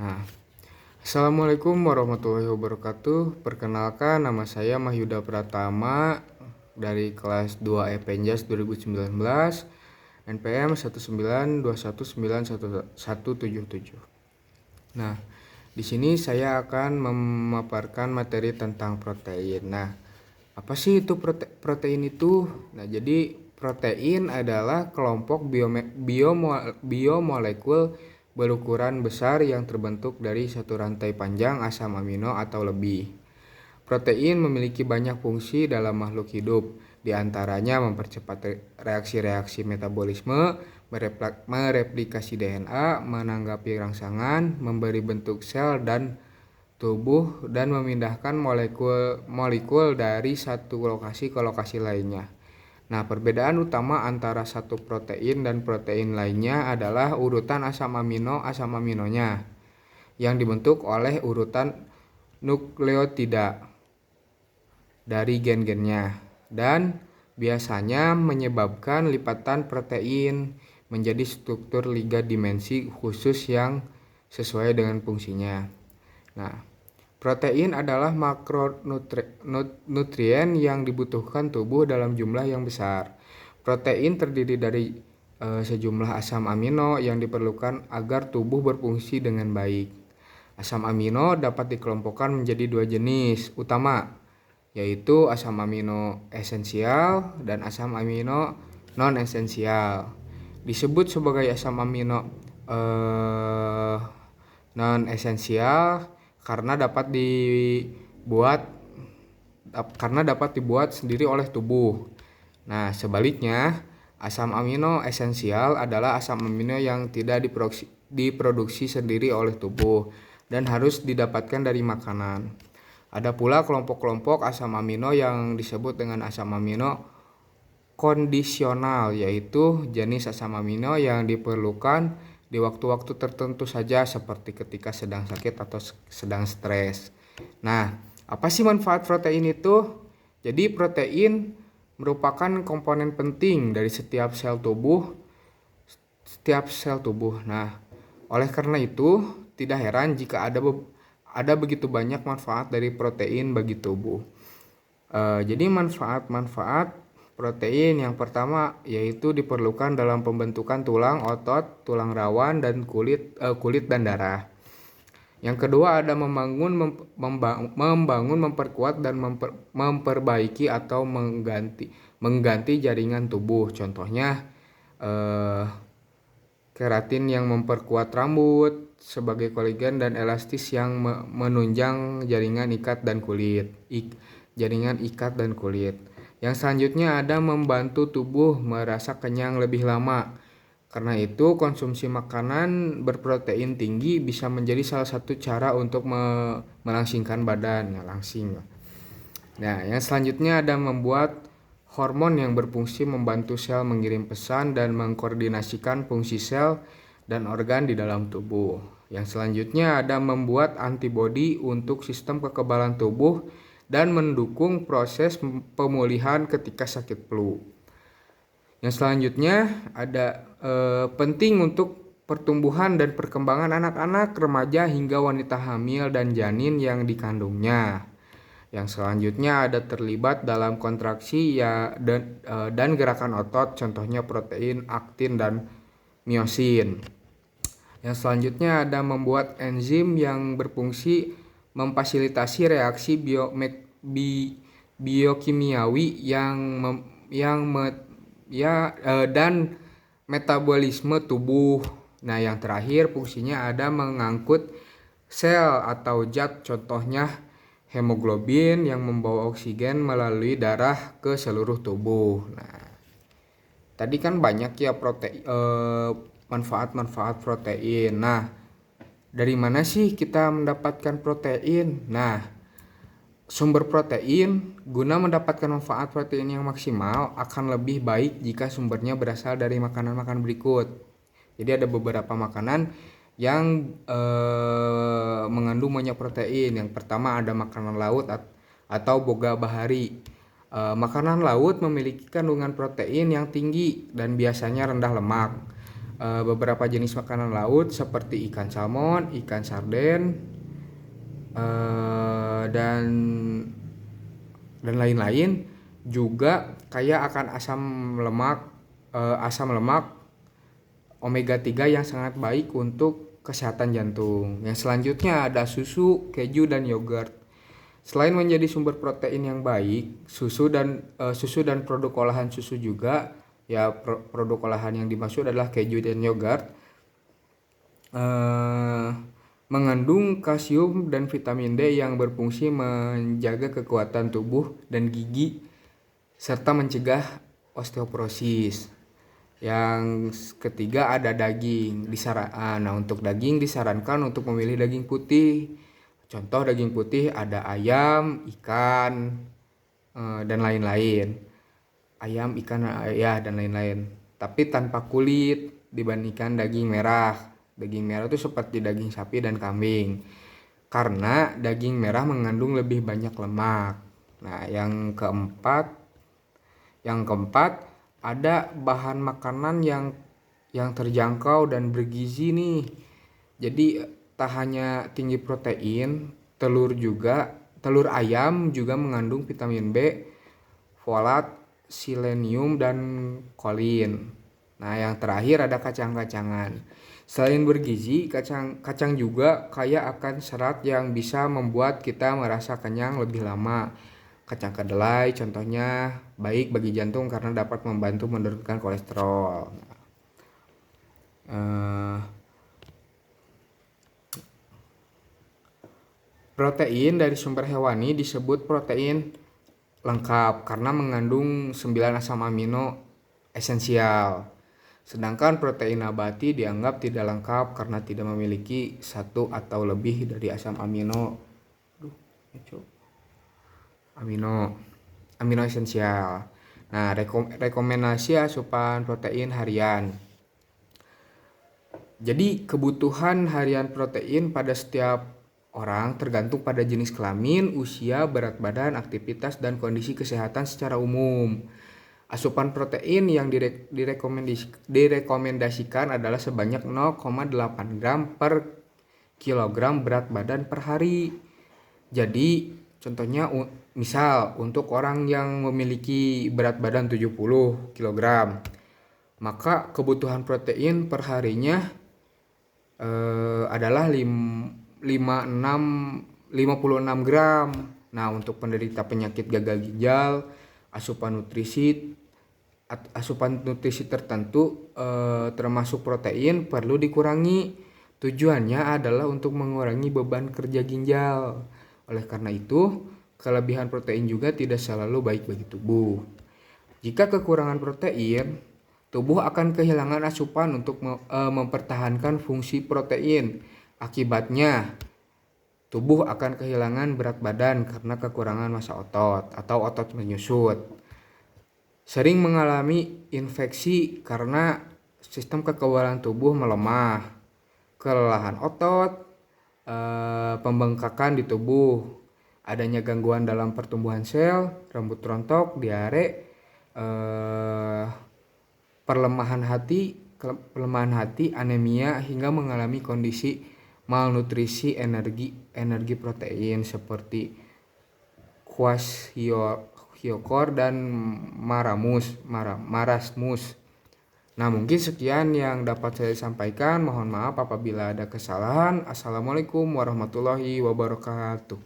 Nah, Assalamualaikum warahmatullahi wabarakatuh. Perkenalkan, nama saya Mahyuda Pratama dari kelas 2 EPENJAS 2019, NPM 192191177. Nah, di sini saya akan memaparkan materi tentang protein. Nah, apa sih itu protein itu? Nah, jadi protein adalah kelompok biomolekul berukuran besar yang terbentuk dari satu rantai panjang asam amino atau lebih. Protein memiliki banyak fungsi dalam makhluk hidup, di antaranya mempercepat reaksi-reaksi metabolisme, mereplikasi DNA, menanggapi rangsangan, memberi bentuk sel dan tubuh, dan memindahkan molekul dari satu lokasi ke lokasi lainnya. Nah, perbedaan utama antara satu protein dan protein lainnya adalah urutan asam aminonya yang dibentuk oleh urutan nukleotida dari gen-gennya, dan biasanya menyebabkan lipatan protein menjadi struktur liga dimensi khusus yang sesuai dengan fungsinya. Nah, protein adalah makronutrien yang dibutuhkan tubuh dalam jumlah yang besar. Protein terdiri dari sejumlah asam amino yang diperlukan agar tubuh berfungsi dengan baik. Asam amino dapat dikelompokkan menjadi dua jenis utama, yaitu asam amino esensial dan asam amino non-esensial. Disebut sebagai asam amino non-esensial karena dapat dibuat sendiri oleh tubuh. Nah, sebaliknya, asam amino esensial adalah asam amino yang tidak diproduksi sendiri oleh tubuh dan harus didapatkan dari makanan. Ada pula kelompok-kelompok asam amino yang disebut dengan asam amino kondisional, yaitu jenis asam amino yang diperlukan di waktu-waktu tertentu saja seperti ketika sedang sakit atau sedang stres. Nah, apa sih manfaat protein itu? Jadi protein merupakan komponen penting dari setiap sel tubuh. Nah, oleh karena itu tidak heran jika ada begitu banyak manfaat dari protein bagi tubuh. Jadi manfaat protein yang pertama yaitu diperlukan dalam pembentukan tulang, otot, tulang rawan, dan kulit dan darah. Yang kedua ada membangun, memperkuat, dan memperbaiki atau mengganti jaringan tubuh. Contohnya keratin yang memperkuat rambut sebagai kolagen, dan elastis yang menunjang jaringan ikat dan kulit. Yang selanjutnya ada membantu tubuh merasa kenyang lebih lama. Karena itu konsumsi makanan berprotein tinggi bisa menjadi salah satu cara untuk melangsingkan badan, Nah, yang selanjutnya ada membuat hormon yang berfungsi membantu sel mengirim pesan dan mengkoordinasikan fungsi sel dan organ di dalam tubuh. Yang selanjutnya ada membuat antibodi untuk sistem kekebalan tubuh dan mendukung proses pemulihan ketika sakit flu. Yang selanjutnya ada penting untuk pertumbuhan dan perkembangan anak-anak, remaja, hingga wanita hamil dan janin yang dikandungnya. Yang selanjutnya ada terlibat dalam kontraksi dan gerakan otot, contohnya protein, aktin, dan miosin. Yang selanjutnya ada membuat enzim yang berfungsi memfasilitasi reaksi biokimiawi dan metabolisme tubuh. Nah, yang terakhir fungsinya ada mengangkut sel atau zat, contohnya hemoglobin yang membawa oksigen melalui darah ke seluruh tubuh. Nah, tadi kan banyak ya manfaat-manfaat protein. Nah, dari mana sih kita mendapatkan protein? Nah, sumber protein guna mendapatkan manfaat protein yang maksimal akan lebih baik jika sumbernya berasal dari makanan-makanan berikut. Jadi ada beberapa makanan yang mengandung banyak protein. Yang pertama ada makanan laut atau boga bahari. Makanan laut memiliki kandungan protein yang tinggi dan biasanya rendah lemak. beberapa jenis makanan laut seperti ikan salmon, ikan sarden, dan lain-lain, juga kaya akan asam lemak omega 3 yang sangat baik untuk kesehatan jantung. Yang selanjutnya ada susu, keju, dan yogurt. Selain menjadi sumber protein yang baik, susu dan produk olahan susu juga, ya produk olahan yang dimaksud adalah keju dan yogurt, mengandung kalsium dan vitamin D yang berfungsi menjaga kekuatan tubuh dan gigi serta mencegah osteoporosis. Yang ketiga ada daging. Nah, untuk daging disarankan untuk memilih daging putih. Contoh daging putih ada ayam, ikan, dan lain-lain. Ayam, ikan, ya, dan lain-lain. Tapi tanpa kulit dibandingkan daging merah. Daging merah itu seperti daging sapi dan kambing. Karena daging merah mengandung lebih banyak lemak. Nah, yang keempat ada bahan makanan yang terjangkau dan bergizi nih. Jadi tak hanya tinggi protein, telur ayam juga mengandung vitamin B, folat, selenium, dan kolin. Nah, yang terakhir ada kacang-kacangan. Selain bergizi, kacang juga kaya akan serat yang bisa membuat kita merasa kenyang lebih lama. Kacang kedelai contohnya baik bagi jantung karena dapat membantu menurunkan kolesterol. Protein dari sumber hewani disebut protein lengkap karena mengandung 9 asam amino esensial. Sedangkan protein nabati dianggap tidak lengkap karena tidak memiliki satu atau lebih dari asam amino esensial. Nah, rekomendasi asupan protein harian. Jadi kebutuhan harian protein pada setiap orang tergantung pada jenis kelamin, usia, berat badan, aktivitas, dan kondisi kesehatan secara umum. Asupan protein yang direkomendasikan adalah sebanyak 0,8 gram per kilogram berat badan per hari. Jadi contohnya misal untuk orang yang memiliki berat badan 70 kg, maka kebutuhan protein per harinya adalah 56 gram. Nah, untuk penderita penyakit gagal ginjal, asupan nutrisi tertentu termasuk protein perlu dikurangi. Tujuannya adalah untuk mengurangi beban kerja ginjal. Oleh karena itu, kelebihan protein juga tidak selalu baik bagi tubuh. Jika kekurangan protein, tubuh akan kehilangan asupan untuk mempertahankan fungsi protein. Akibatnya, tubuh akan kehilangan berat badan karena kekurangan massa otot atau otot menyusut. Sering mengalami infeksi karena sistem kekebalan tubuh melemah, kelelahan otot, pembengkakan di tubuh, adanya gangguan dalam pertumbuhan sel, rambut rontok, diare, pelemahan hati, anemia, hingga mengalami kondisi malnutrisi energi protein seperti kwashiorkor dan marasmus. Nah, mungkin sekian yang dapat saya sampaikan. Mohon maaf apabila ada kesalahan. Assalamualaikum warahmatullahi wabarakatuh.